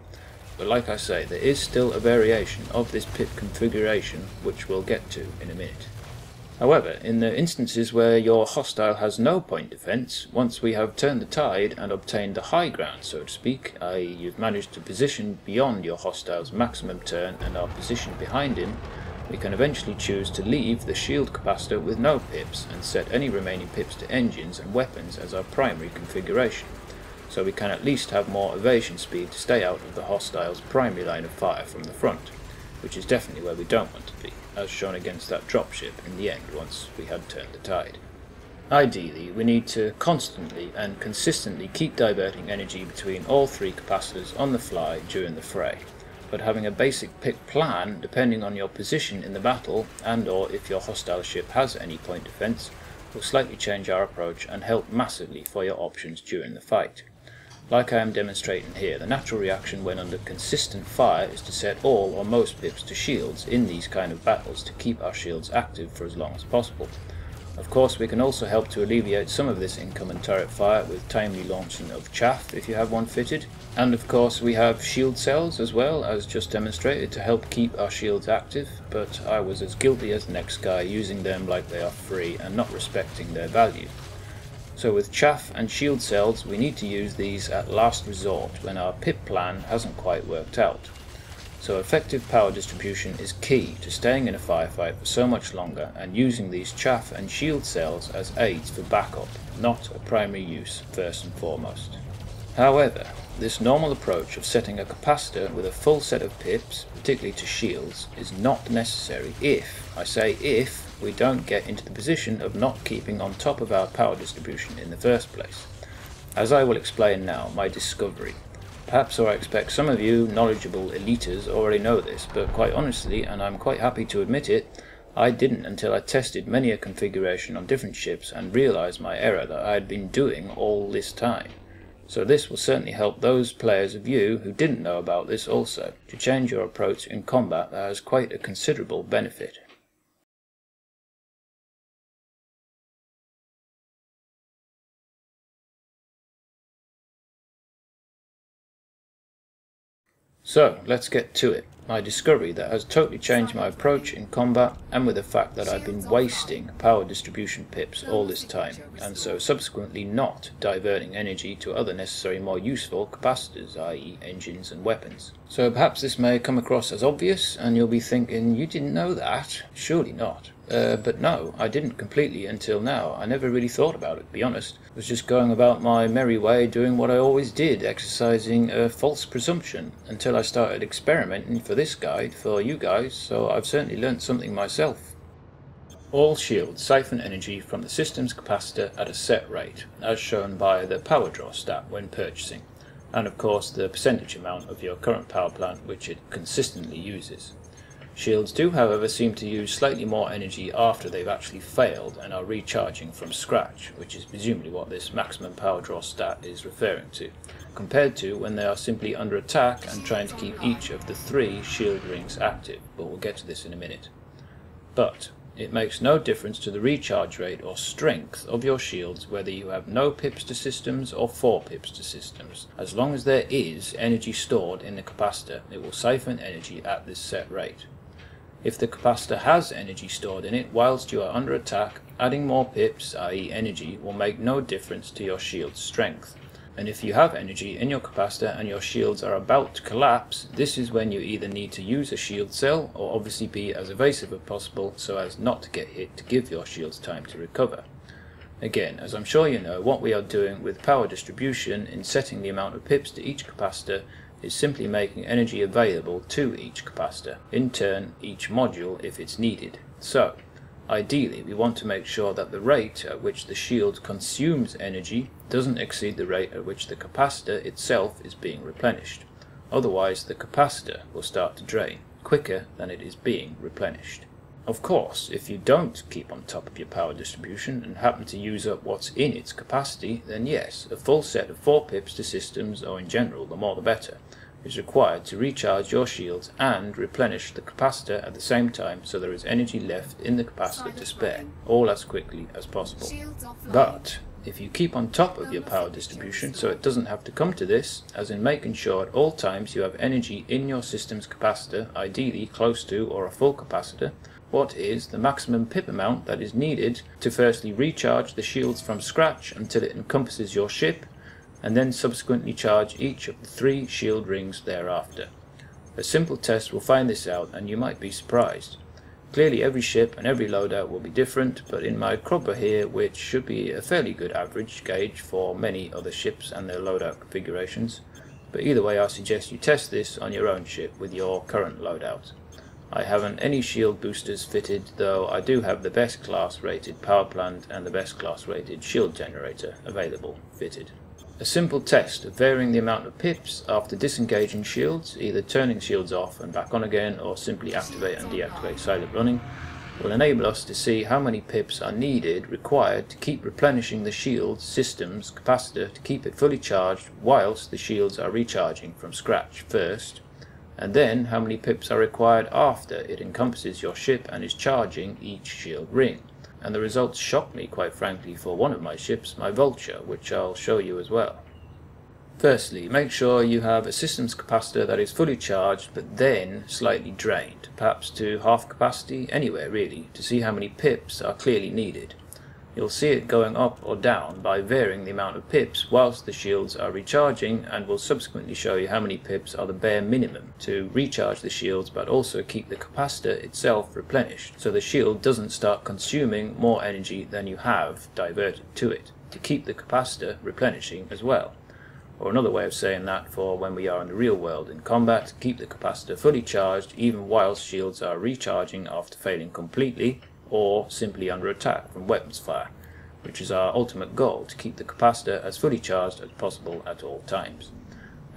But like I say, there is still a variation of this pip configuration which we'll get to in a minute. However, in the instances where your hostile has no point defense, once we have turned the tide and obtained the high ground, so to speak, i.e. you've managed to position beyond your hostile's maximum turn and are positioned behind him, we can eventually choose to leave the shield capacitor with no pips and set any remaining pips to engines and weapons as our primary configuration, so we can at least have more evasion speed to stay out of the hostile's primary line of fire from the front, which is definitely where we don't want to be, as shown against that dropship in the end once we had turned the tide. Ideally, we need to constantly and consistently keep diverting energy between all 3 capacitors on the fly during the fray, but having a basic pick plan depending on your position in the battle and or if your hostile ship has any point defense will slightly change our approach and help massively for your options during the fight. Like I am demonstrating here, the natural reaction when under consistent fire is to set all or most pips to shields in these kind of battles to keep our shields active for as long as possible. Of course, we can also help to alleviate some of this income and turret fire with timely launching of chaff if you have one fitted, and of course we have shield cells as well, as just demonstrated, to help keep our shields active, but I was as guilty as the next guy using them like they are free and not respecting their value. So with chaff and shield cells, we need to use these at last resort when our pip plan hasn't quite worked out. So effective power distribution is key to staying in a firefight for so much longer, and using these chaff and shield cells as aids for backup, not a primary use first and foremost. However, this normal approach of setting a capacitor with a full set of pips, particularly to shields, is not necessary if, I say if, we don't get into the position of not keeping on top of our power distribution in the first place. As I will explain now, my discovery. Perhaps I expect some of you knowledgeable elites already know this, but quite honestly, and I'm quite happy to admit it, I didn't until I tested many a configuration on different ships and realized my error that I had been doing all this time. So this will certainly help those players of you who didn't know about this also, to change your approach in combat that has quite a considerable benefit. So, let's get to it. my discovery that has totally changed my approach in combat, and with the fact that I've been wasting power distribution pips all this time, and so subsequently not diverting energy to other necessary more useful capacitors, i.e. engines and weapons. So perhaps this may come across as obvious, and you'll be thinking, you didn't know that? Surely not. But no, I didn't completely until now. I never really thought about it, to be honest. I was just going about my merry way, doing what I always did, exercising a false presumption, until I started experimenting for this guide for you guys, so I've certainly learnt something myself. All shields siphon energy from the system's capacitor at a set rate, as shown by the power draw stat when purchasing, and of course the percentage amount of your current power plant which it consistently uses. Shields do, however, seem to use slightly more energy after they've actually failed and are recharging from scratch, which is presumably what this maximum power draw stat is referring to, compared to when they are simply under attack and trying to keep each of the 3 shield rings active, but we'll get to this in a minute. But it makes no difference to the recharge rate or strength of your shields whether you have no pips to systems or 4 pips to systems. As long as there is energy stored in the capacitor, it will siphon energy at this set rate. If the capacitor has energy stored in it whilst you are under attack, adding more pips, i.e. energy, will make no difference to your shield's strength. And if you have energy in your capacitor and your shields are about to collapse, this is when you either need to use a shield cell or obviously be as evasive as possible so as not to get hit to give your shields time to recover. Again, as I'm sure you know, what we are doing with power distribution in setting the amount of pips to each capacitor is simply making energy available to each capacitor, in turn each module if it's needed. So, ideally we want to make sure that the rate at which the shield consumes energy doesn't exceed the rate at which the capacitor itself is being replenished. Otherwise the capacitor will start to drain quicker than it is being replenished. Of course, if you don't keep on top of your power distribution and happen to use up what's in its capacity, then yes, a full set of 4 pips to systems, or in general the more the better, is required to recharge your shields and replenish the capacitor at the same time so there is energy left in the capacitor to spare, all as quickly as possible. But if you keep on top of your power distribution so it doesn't have to come to this, as in making sure at all times you have energy in your system's capacitor, ideally close to or a full capacitor, what is the maximum pip amount that is needed to firstly recharge the shields from scratch until it encompasses your ship, and then subsequently charge each of the 3 shield rings thereafter. A simple test will find this out and you might be surprised. Clearly every ship and every loadout will be different, but in my crubber here, which should be a fairly good average gauge for many other ships and their loadout configurations, but either way I suggest you test this on your own ship with your current loadout. I haven't any shield boosters fitted, though I do have the best class rated power plant and the best class rated shield generator available fitted. A simple test of varying the amount of pips after disengaging shields, either turning shields off and back on again or simply activate and deactivate silent running, will enable us to see how many pips are required to keep replenishing the shield's system's capacitor to keep it fully charged whilst the shields are recharging from scratch first, and then how many pips are required after it encompasses your ship and is charging each shield ring. And the results shocked me, quite frankly, for one of my ships, my Vulture, which I'll show you as well. Firstly, make sure you have a system's capacitor that is fully charged but then slightly drained, perhaps to half capacity, anywhere really, to see how many pips are clearly needed. You'll see it going up or down by varying the amount of pips whilst the shields are recharging, and will subsequently show you how many pips are the bare minimum to recharge the shields but also keep the capacitor itself replenished, so the shield doesn't start consuming more energy than you have diverted to it, to keep the capacitor replenishing as well. Or another way of saying that for when we are in the real world in combat, keep the capacitor fully charged even whilst shields are recharging after failing completely, or simply under attack from weapons fire, which is our ultimate goal, to keep the capacitor as fully charged as possible at all times.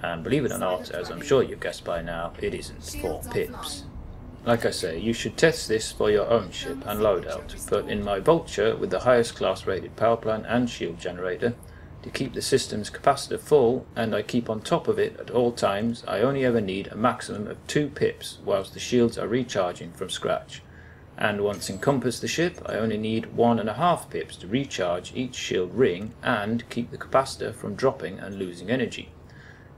And believe it or not, as I'm sure you've guessed by now, it isn't 4 pips. Like I say, you should test this for your own ship and loadout, but in my Vulture with the highest class rated power plant and shield generator, to keep the system's capacitor full and I keep on top of it at all times, I only ever need a maximum of 2 pips whilst the shields are recharging from scratch. And once encompass the ship, I only need 1.5 pips to recharge each shield ring and keep the capacitor from dropping and losing energy.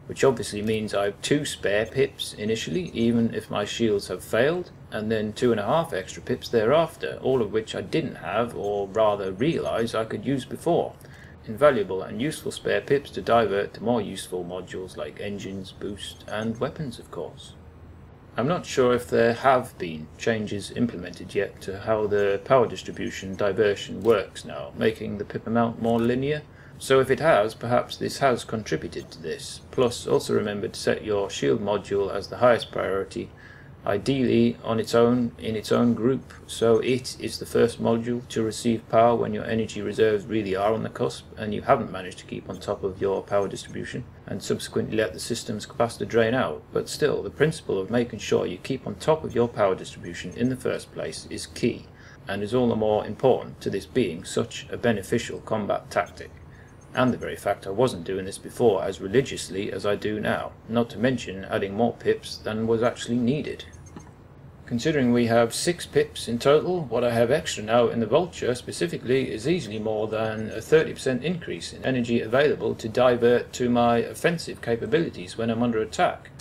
which obviously means I have 2 spare pips initially, even if my shields have failed, and then 2.5 extra pips thereafter, all of which I didn't have, or rather realise I could use before. Invaluable and useful spare pips to divert to more useful modules like engines, boost, and weapons, of course. I'm not sure if there have been changes implemented yet to how the power distribution diversion works now, making the pip amount more linear. So if it has, perhaps this has contributed to this. Plus, also remember to set your shield module as the highest priority, ideally on its own, in its own group, so it is the first module to receive power when your energy reserves really are on the cusp and you haven't managed to keep on top of your power distribution, and subsequently let the system's capacitor drain out. But still, the principle of making sure you keep on top of your power distribution in the first place is key, and is all the more important to this being such a beneficial combat tactic. And the very fact I wasn't doing this before as religiously as I do now, not to mention adding more pips than was actually needed. Considering we have 6 pips in total, what I have extra now in the Vulture specifically is easily more than a 30% increase in energy available to divert to my offensive capabilities when I'm under attack.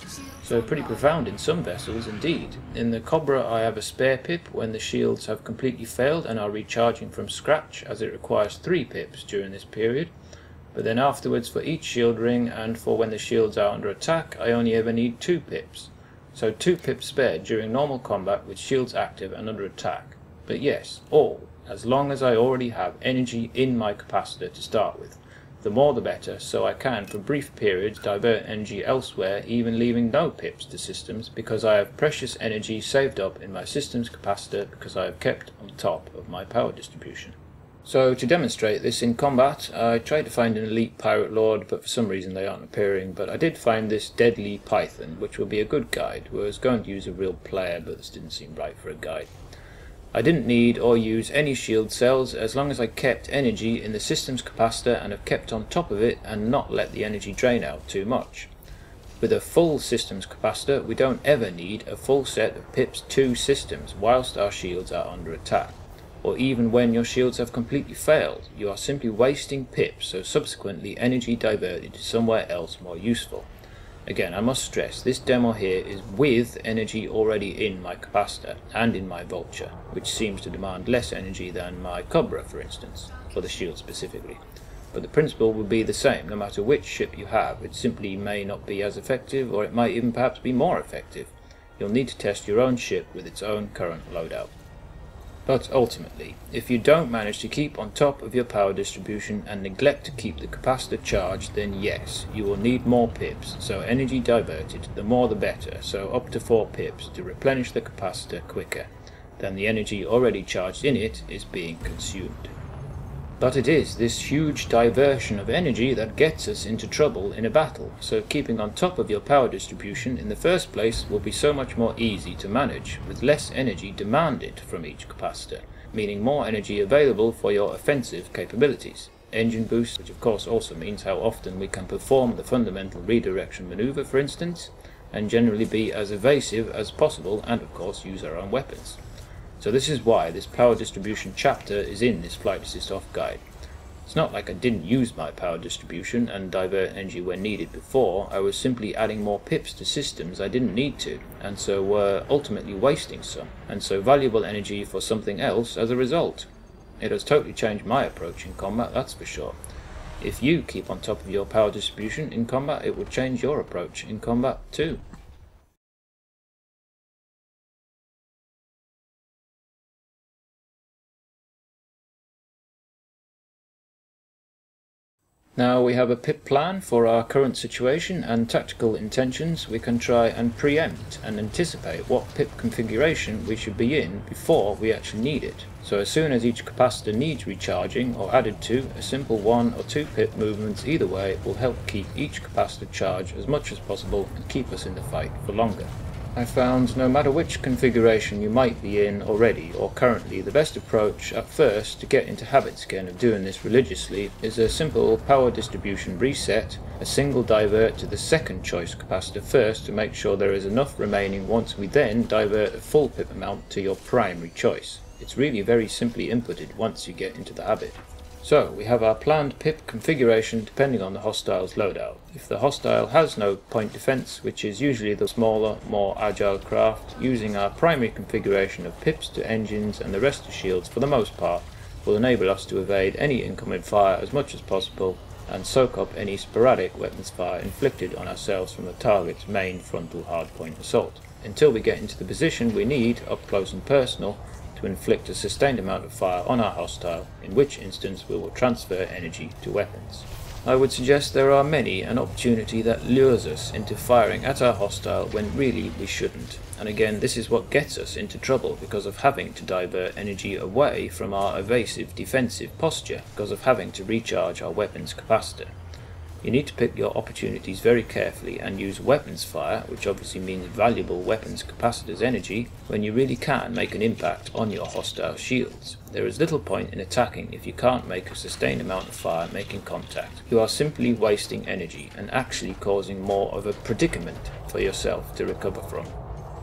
So pretty profound in some vessels indeed. In the Cobra I have a spare pip when the shields have completely failed and are recharging from scratch, as it requires 3 pips during this period. But then afterwards, for each shield ring and for when the shields are under attack, I only ever need 2 pips. So 2 pips spared during normal combat with shields active and under attack. But yes, all, as long as I already have energy in my capacitor to start with. The more the better, so I can for brief periods divert energy elsewhere, even leaving no pips to systems, because I have precious energy saved up in my system's capacitor because I have kept on top of my power distribution. So to demonstrate this in combat, I tried to find an elite pirate lord, but for some reason they aren't appearing. But I did find this deadly python, which will be a good guide. I was going to use a real player, but this didn't seem right for a guide. I didn't need or use any shield cells as long as I kept energy in the system's capacitor and have kept on top of it and not let the energy drain out too much. With a full systems capacitor, we don't ever need a full set of pips to systems whilst our shields are under attack. Or even when your shields have completely failed, you are simply wasting pips, so subsequently energy diverted to somewhere else more useful. Again, I must stress, this demo here is with energy already in my capacitor and in my Vulture, which seems to demand less energy than my Cobra, for instance, for the shield specifically. But the principle will be the same no matter which ship you have. It simply may not be as effective, or it might even perhaps be more effective. You'll need to test your own ship with its own current loadout. But ultimately, if you don't manage to keep on top of your power distribution and neglect to keep the capacitor charged, then yes, you will need more pips, so energy diverted, the more the better, so up to 4 pips to replenish the capacitor quicker than the energy already charged in it is being consumed. But it is this huge diversion of energy that gets us into trouble in a battle, so keeping on top of your power distribution in the first place will be so much more easy to manage, with less energy demanded from each capacitor, meaning more energy available for your offensive capabilities. Engine boost, which of course also means how often we can perform the fundamental redirection maneuver, for instance, and generally be as evasive as possible, and of course use our own weapons. So this is why this power distribution chapter is in this Flight Assist Off guide. It's not like I didn't use my power distribution and divert energy when needed before. I was simply adding more pips to systems I didn't need to, and so were ultimately wasting some, and so valuable energy for something else as a result. It has totally changed my approach in combat, that's for sure. If you keep on top of your power distribution in combat, it will change your approach in combat too. Now we have a pip plan for our current situation and tactical intentions. We can try and preempt and anticipate what pip configuration we should be in before we actually need it. So as soon as each capacitor needs recharging or added to, a simple 1 or 2 pip movements either way will help keep each capacitor charged as much as possible and keep us in the fight for longer. I found no matter which configuration you might be in already or currently, the best approach at first to get into habits again of doing this religiously is a simple power distribution reset, a single divert to the second choice capacitor first to make sure there is enough remaining once we then divert a full pip amount to your primary choice. It's really very simply inputted once you get into the habit. So we have our planned pip configuration depending on the hostile's loadout. If the hostile has no point defense, which is usually the smaller, more agile craft, using our primary configuration of pips to engines and the rest of shields for the most part will enable us to evade any incoming fire as much as possible and soak up any sporadic weapons fire inflicted on ourselves from the target's main frontal hardpoint assault, until we get into the position we need, up close and personal, to inflict a sustained amount of fire on our hostile, in which instance we will transfer energy to weapons. I would suggest there are many an opportunity that lures us into firing at our hostile when really we shouldn't, and again this is what gets us into trouble because of having to divert energy away from our evasive defensive posture because of having to recharge our weapons capacitor. You need to pick your opportunities very carefully and use weapons fire, which obviously means valuable weapons capacitor's energy, when you really can make an impact on your hostile shields. There is little point in attacking if you can't make a sustained amount of fire making contact. You are simply wasting energy and actually causing more of a predicament for yourself to recover from.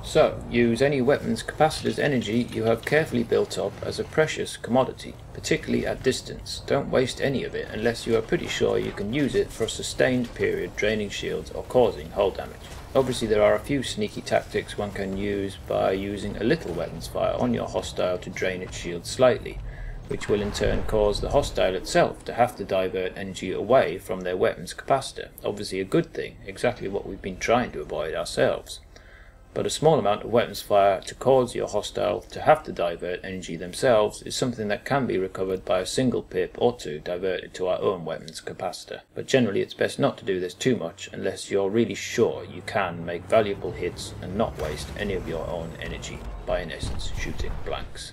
So, use any weapon's capacitor's energy you have carefully built up as a precious commodity, particularly at distance. Don't waste any of it unless you are pretty sure you can use it for a sustained period draining shields or causing hull damage. Obviously there are a few sneaky tactics one can use by using a little weapons fire on your hostile to drain its shield slightly, which will in turn cause the hostile itself to have to divert energy away from their weapons capacitor. Obviously a good thing, exactly what we've been trying to avoid ourselves. But a small amount of weapons fire to cause your hostile to have to divert energy themselves is something that can be recovered by a single pip or two diverted to our own weapons capacitor. But generally it's best not to do this too much unless you're really sure you can make valuable hits and not waste any of your own energy by in essence shooting blanks.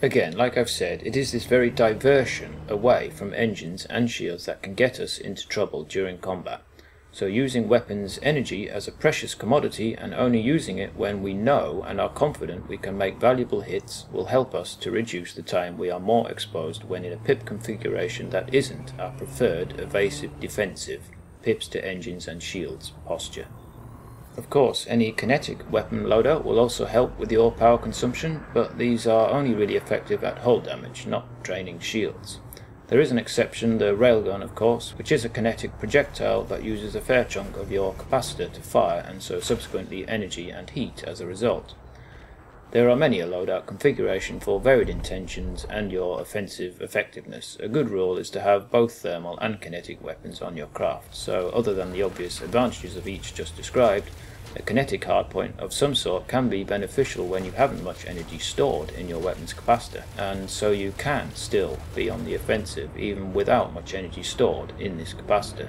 Again, like I've said, it is this very diversion away from engines and shields that can get us into trouble during combat. So using weapons energy as a precious commodity and only using it when we know and are confident we can make valuable hits will help us to reduce the time we are more exposed when in a pip configuration that isn't our preferred evasive defensive pips to engines and shields posture. Of course, any kinetic weapon loadout will also help with your power consumption, but these are only really effective at hull damage, not draining shields. There is an exception, the railgun of course, which is a kinetic projectile that uses a fair chunk of your capacitor to fire and so subsequently energy and heat as a result. There are many a loadout configuration for varied intentions and your offensive effectiveness. A good rule is to have both thermal and kinetic weapons on your craft, so other than the obvious advantages of each just described, a kinetic hardpoint of some sort can be beneficial when you haven't much energy stored in your weapon's capacitor, and so you can still be on the offensive even without much energy stored in this capacitor.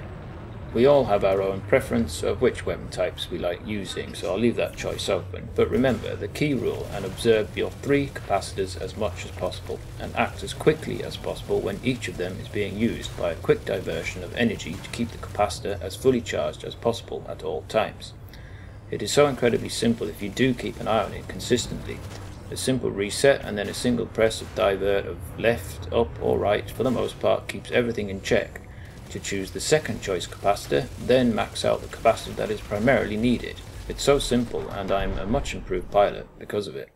We all have our own preference of which weapon types we like using, so I'll leave that choice open, but remember the key rule and observe your 3 capacitors as much as possible, and act as quickly as possible when each of them is being used by a quick diversion of energy to keep the capacitor as fully charged as possible at all times. It is so incredibly simple if you do keep an eye on it consistently. A simple reset and then a single press of divert of left, up or right for the most part keeps everything in check. To choose the second choice capacitor, then max out the capacitor that is primarily needed. It's so simple and I'm a much improved pilot because of it.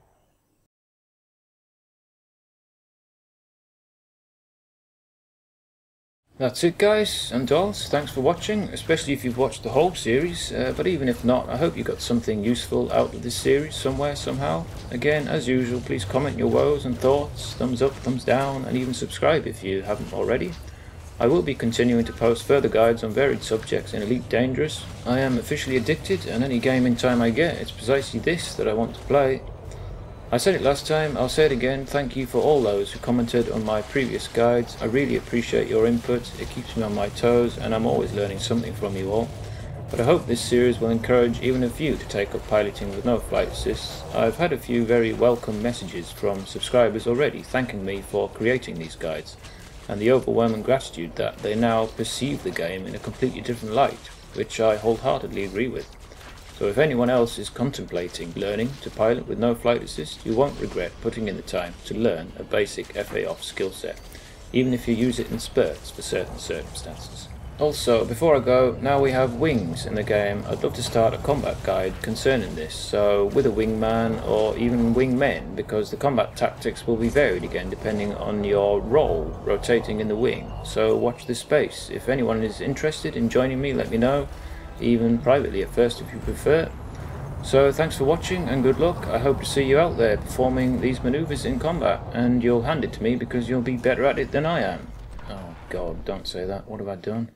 That's it guys and dolls, thanks for watching, especially if you've watched the whole series, but even if not, I hope you got something useful out of this series somewhere, somehow. Again, as usual, please comment your woes and thoughts, thumbs up, thumbs down, and even subscribe if you haven't already. I will be continuing to post further guides on varied subjects in Elite Dangerous. I am officially addicted, and any gaming time I get, it's precisely this that I want to play. I said it last time, I'll say it again, thank you for all those who commented on my previous guides. I really appreciate your input, it keeps me on my toes and I'm always learning something from you all. But I hope this series will encourage even a few to take up piloting with no flight assists. I've had a few very welcome messages from subscribers already thanking me for creating these guides, and the overwhelming gratitude that they now perceive the game in a completely different light, which I wholeheartedly agree with. So if anyone else is contemplating learning to pilot with no flight assist, you won't regret putting in the time to learn a basic FA-off skill set, even if you use it in spurts for certain circumstances. Also, before I go, now we have wings in the game, I'd love to start a combat guide concerning this, so with a wingman or even wingmen, because the combat tactics will be varied again depending on your role rotating in the wing, so watch this space. If anyone is interested in joining me, let me know, even privately at first if you prefer. So thanks for watching and good luck. I hope to see you out there performing these maneuvers in combat, and you'll hand it to me because you'll be better at it than I am. Oh god, don't say that, what have I done?